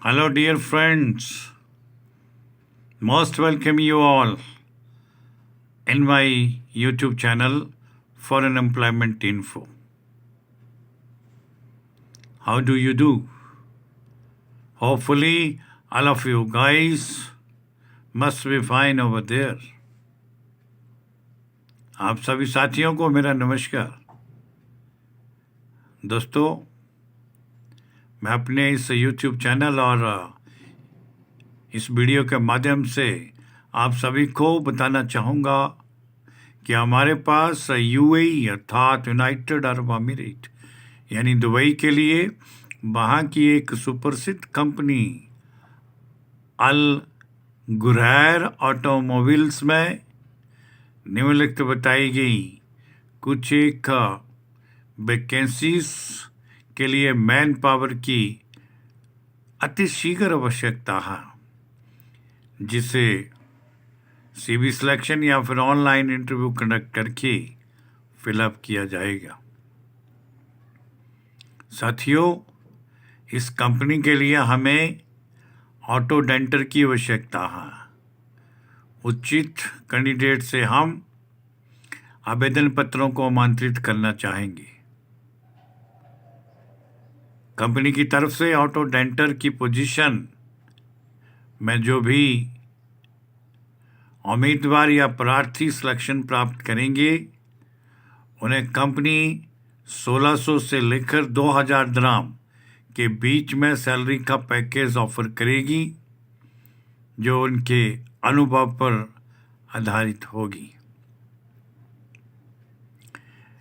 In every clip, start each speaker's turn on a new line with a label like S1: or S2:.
S1: Hello, dear friends. Most welcome you all in my YouTube channel for an employment info. How do you do? Hopefully, all of you guys must be fine over there. आप सभी साथियों को मेरा नमस्कार। दोस्तों, मैं अपने इस YouTube चैनल और इस वीडियो के माध्यम से आप सभी को बताना चाहूँगा कि हमारे पास यूएई अर्थात यूनाइटेड अरब अमीरात यानी दुबई के लिए वहाँ की एक सुप्रसिद्ध कंपनी अल गुरैर ऑटोमोबाइल्स में निम्नलिखित बताई गई कुछ एक वैकेंसीज के लिए मैन पावर की अति शीघ्र आवश्यकता है, जिसे सीवी सिलेक्शन या फिर ऑनलाइन इंटरव्यू कंडक्ट करके फिलअप किया जाएगा। साथियों, इस कंपनी के लिए हमें ऑटो डेंटर की आवश्यकता है। उचित कैंडिडेट से हम आवेदन पत्रों को आमंत्रित करना चाहेंगे। कंपनी की तरफ से ऑटो डेंटर की पोजीशन में जो भी उम्मीदवार या प्रार्थी सिलेक्शन प्राप्त करेंगे, उन्हें कंपनी 1600 से लेकर 2000 दिरहम के बीच में सैलरी का पैकेज ऑफर करेगी, जो उनके अनुभव पर आधारित होगी।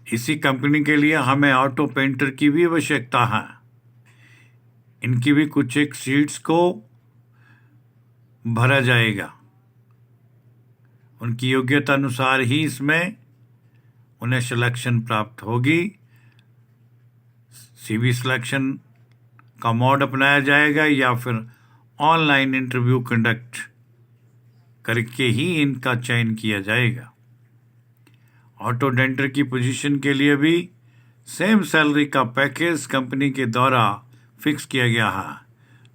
S1: इसी कंपनी के लिए हमें ऑटो पेंटर की भी आवश्यकता है। इनकी भी कुछ एक सीट्स को भरा जाएगा। उनकी योग्यता अनुसार ही इसमें उन्हें सिलेक्शन प्राप्त होगी। सीवी सिलेक्शन का मोड अपनाया जाएगा या फिर ऑनलाइन इंटरव्यू कंडक्ट करके ही इनका चयन किया जाएगा। ऑटो डेंटर की पोजीशन के लिए भी सेम सैलरी का पैकेज कंपनी के द्वारा फिक्स किया गया है।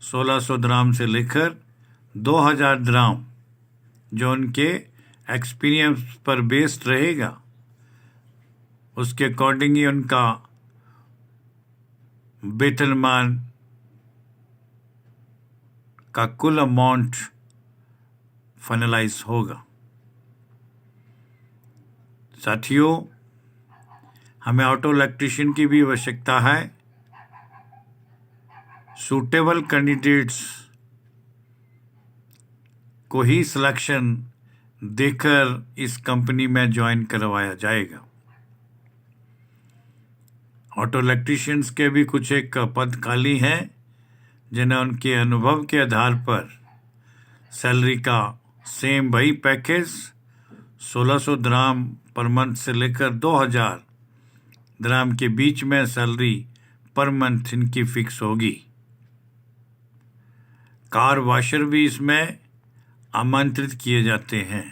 S1: 1600 दिरहम से लेकर 2000 दिरहम, जो उनके एक्सपीरियंस पर बेस्ड रहेगा। उसके अकॉर्डिंग ही उनका वेतनमान का कुल अमाउंट फाइनलाइज होगा। साथियों, हमें ऑटो इलेक्ट्रीशियन की भी आवश्यकता है। सूटेबल कैंडिडेट्स को ही सिलेक्शन देकर इस कंपनी में ज्वाइन करवाया जाएगा। ऑटो इलेक्ट्रीशियंस के भी कुछ एक पद खाली हैं, जिन्हें उनके अनुभव के आधार पर सैलरी का सेम वही पैकेज 1600 दिरहम पर मंथ से लेकर 2000 दिरहम के बीच में सैलरी पर मंथ इनकी फिक्स होगी। कार वॉशर भी इसमें आमंत्रित किए जाते हैं।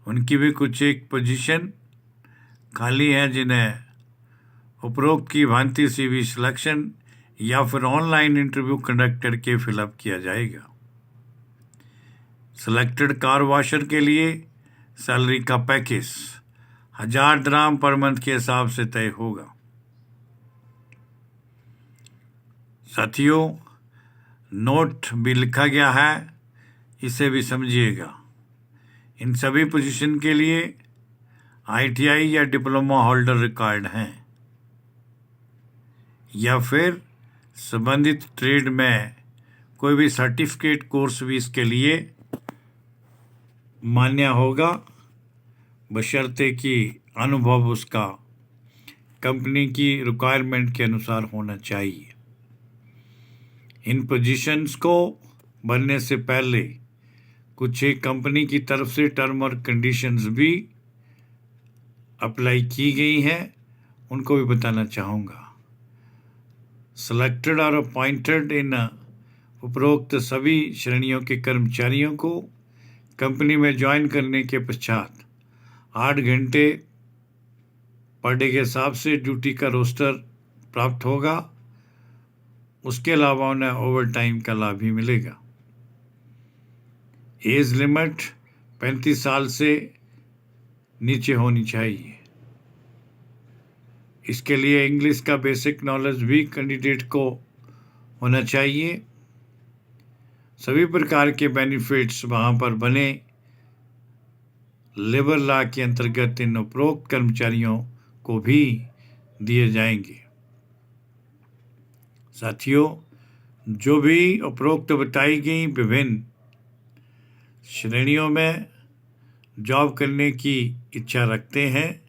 S1: उनकी भी कुछ एक पोजीशन खाली है, जिन्हें उपरोक्त की भांति सीवी सिलेक्शन या फिर ऑनलाइन इंटरव्यू कंडक्ट करके फिलअप किया जाएगा। सिलेक्टेड कार वॉशर के लिए सैलरी का पैकेज 1000 दिरहम पर मंथ के हिसाब से तय होगा। साथियों, नोट भी लिखा गया है, इसे भी समझिएगा। इन सभी पोजीशन के लिए आईटीआई या डिप्लोमा होल्डर रिक्वायर्ड हैं, या फिर संबंधित ट्रेड में कोई भी सर्टिफिकेट कोर्स भी इसके लिए मान्य होगा, बशर्ते कि अनुभव उसका कंपनी की रिक्वायरमेंट के अनुसार होना चाहिए। इन पोजीशंस को बनने से पहले कुछ एक कंपनी की तरफ से टर्म और कंडीशंस भी अप्लाई की गई हैं, उनको भी बताना चाहूँगा। सिलेक्टेड और अपॉइंटेड इन उपरोक्त सभी श्रेणियों के कर्मचारियों को कंपनी में ज्वाइन करने के पश्चात 8 घंटे पर डे के हिसाब से ड्यूटी का रोस्टर प्राप्त होगा। उसके अलावा उन्हें ओवर टाइम का लाभ भी मिलेगा। एज लिमिट 35 साल से नीचे होनी चाहिए। इसके लिए इंग्लिश का बेसिक नॉलेज भी कैंडिडेट को होना चाहिए। सभी प्रकार के बेनिफिट्स वहाँ पर बने लेबर लॉ के अंतर्गत इन उपरोक्त कर्मचारियों को भी दिए जाएंगे। साथियों, जो भी उपरोक्त बताई गई विभिन्न श्रेणियों में जॉब करने की इच्छा रखते हैं,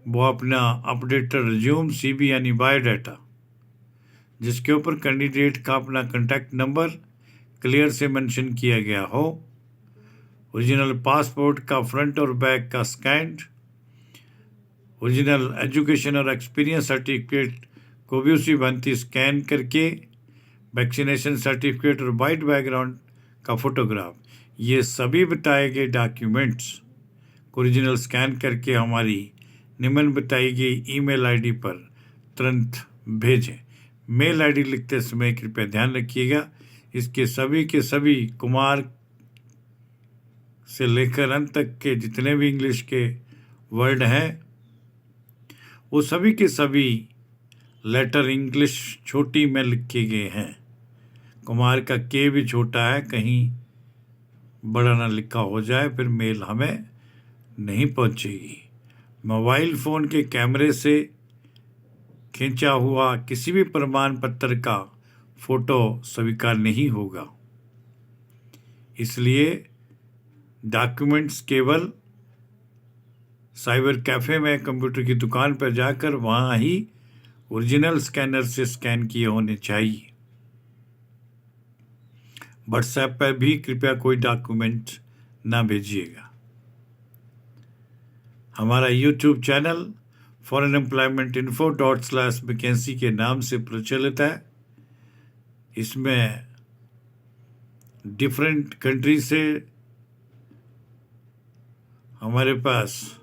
S1: वो अपना अपडेटेड रिज्यूम CV यानी बायोडाटा, जिसके ऊपर कैंडिडेट का अपना कॉन्टैक्ट नंबर क्लियर से मेंशन किया गया हो, ओरिजिनल पासपोर्ट का फ्रंट और बैक का स्कैन, ओरिजिनल एजुकेशन और एक्सपीरियंस सर्टिफिकेट को भी उसी भांति स्कैन करके, वैक्सीनेशन सर्टिफिकेट और वाइट बैकग्राउंड का फोटोग्राफ, ये सभी बताए गए डॉक्यूमेंट्स को ओरिजिनल स्कैन करके हमारी निम्न बताई गई ईमेल आईडी पर तुरंत भेजें। मेल आईडी लिखते समय कृपया ध्यान रखिएगा, इसके सभी के सभी कुमार से लेकर अंत तक के जितने भी इंग्लिश के वर्ड हैं, वो सभी के सभी लेटर इंग्लिश छोटी में लिखे गए हैं। कुमार का के भी छोटा है, कहीं बड़ा ना लिखा हो जाए, फिर मेल हमें नहीं पहुंचेगी। मोबाइल फ़ोन के कैमरे से खींचा हुआ किसी भी प्रमाण पत्र का फोटो स्वीकार नहीं होगा। इसलिए डॉक्यूमेंट्स केवल साइबर कैफ़े में कंप्यूटर की दुकान पर जाकर वहाँ ही ओरिजिनल स्कैनर से स्कैन किए होने चाहिए। व्हाट्सएप पर भी कृपया कोई डॉक्यूमेंट ना भेजिएगा। हमारा यूट्यूब चैनल foreignemploymentinfo./वैकेंसी के नाम से प्रचलित है। इसमें डिफरेंट कंट्री से हमारे पास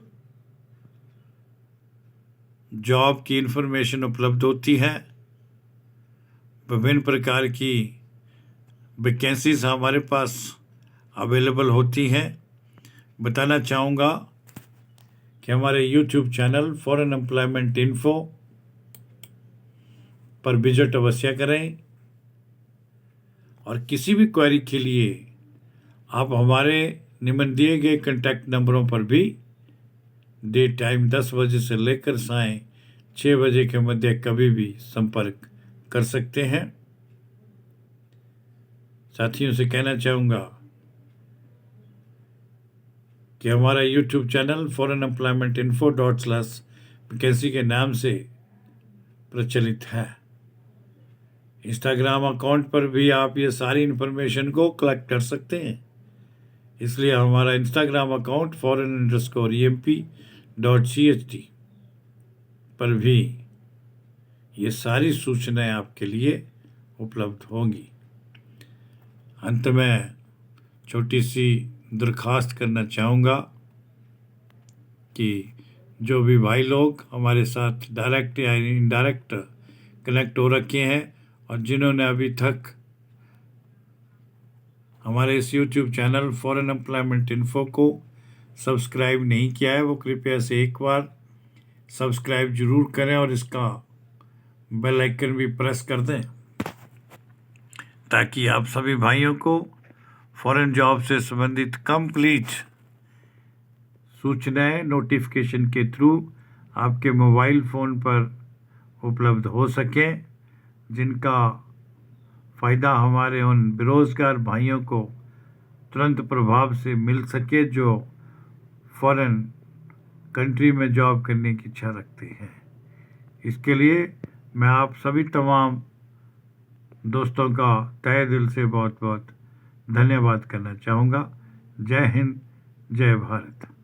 S1: जॉब की इंफॉर्मेशन उपलब्ध होती है। विभिन्न प्रकार की वैकेंसीज हमारे पास अवेलेबल होती हैं। बताना चाहूँगा कि हमारे YouTube channel foreign employment info पर विजिट अवश्य करें, और किसी भी क्वेरी के लिए आप हमारे निम्न दिए गए कॉन्टैक्ट नंबरों पर भी डे टाइम 10 बजे से लेकर सायं 6 बजे के मध्य कभी भी संपर्क कर सकते हैं। साथियों से कहना चाहूँगा कि हमारा यूट्यूब चैनल foreignemploymentinfo./वैकेंसी के नाम से प्रचलित है। इंस्टाग्राम अकाउंट पर भी आप ये सारी इन्फॉर्मेशन को कलेक्ट कर सकते हैं। इसलिए हमारा इंस्टाग्राम अकाउंट foreign_emp.cht पर भी ये सारी सूचनाएं आपके लिए उपलब्ध होंगी। अंत में छोटी सी दरख्वास्त करना चाहूँगा कि जो भी भाई लोग हमारे साथ डायरेक्ट या इनडायरेक्ट कनेक्ट हो रखे हैं और जिन्होंने अभी तक हमारे इस YouTube channel foreign employment info को सब्सक्राइब नहीं किया है, वो कृपया से एक बार सब्सक्राइब जरूर करें और इसका बेल आइकन भी प्रेस कर दें, ताकि आप सभी भाइयों को फॉरेन जॉब से संबंधित कंप्लीट सूचनाएं नोटिफिकेशन के थ्रू आपके मोबाइल फ़ोन पर उपलब्ध हो सकें, जिनका फ़ायदा हमारे उन बेरोज़गार भाइयों को तुरंत प्रभाव से मिल सके जो फॉरेन कंट्री में जॉब करने की इच्छा रखते हैं। इसके लिए मैं आप सभी तमाम दोस्तों का तहे दिल से बहुत बहुत धन्यवाद करना चाहूँगा। जय हिंद, जय भारत।